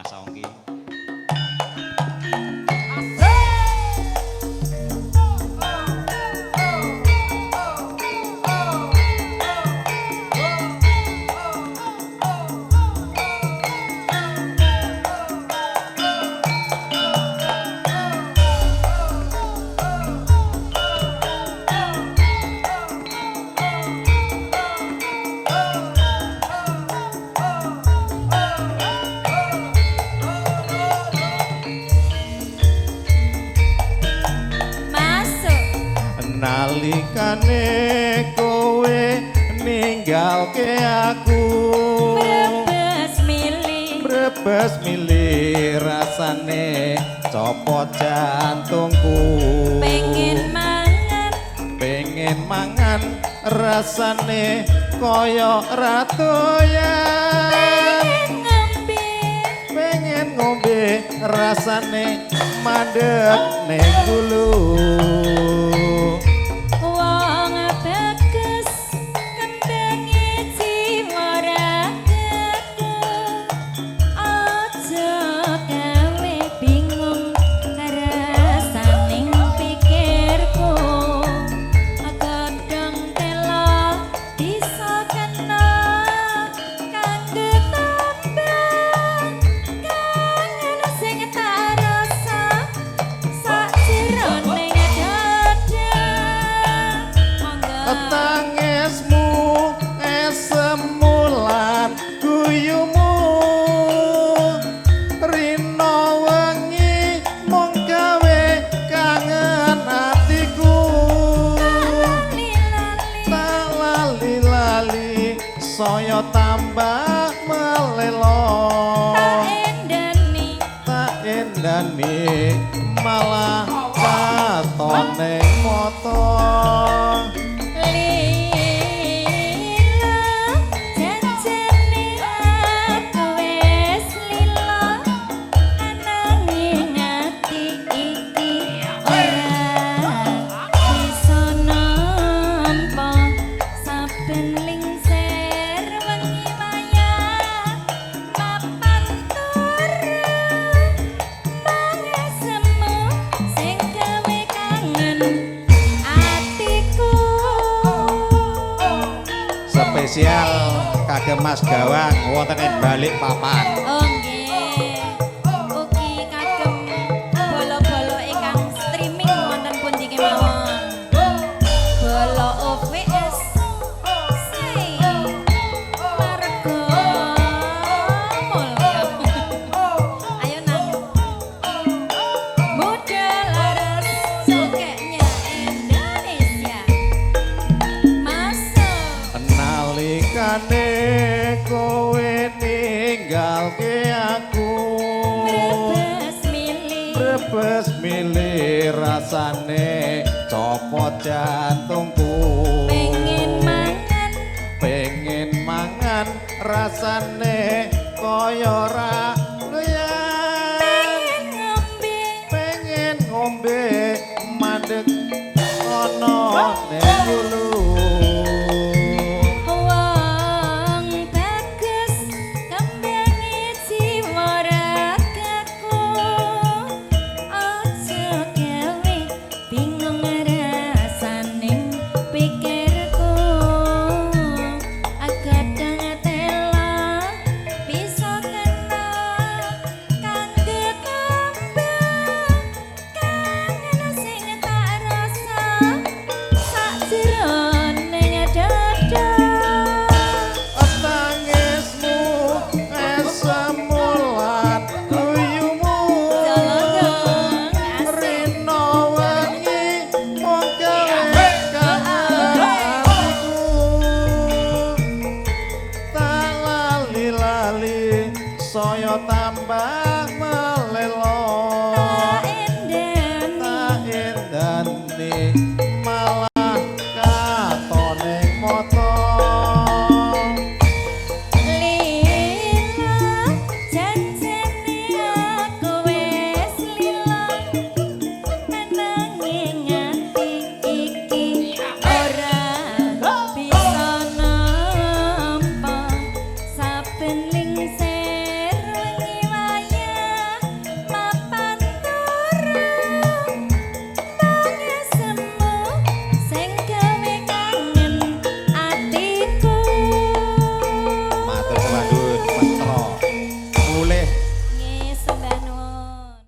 Saongki. Nalikane kowe ninggalke aku brebes milih rasane copot jantungku pengen mangan rasane koyo ratoyan pengen ngombe rasane mandek ning gulu. Tangismu esemulan guyumu rino wengi mung gawe kangen atiku tak lali-lali saya tambah melelo tak endani malah katone motor. Spesial kagem Mas Gawang wonten ing balik papan. Oh nggih. Ugi kagem bolo-bolo ingkang streaming wonten pundi kemawon. Bolo OVS. Margo Molkam. Ayo nang. Muda laras sukanya Indonesia. Nalikane kowe ninggalke aku brebes milih rasane copot jantungku pengen mangan rasane koyo ratoyan pengen ngombe mandeg ono ning gulu. Saya tambah melelo.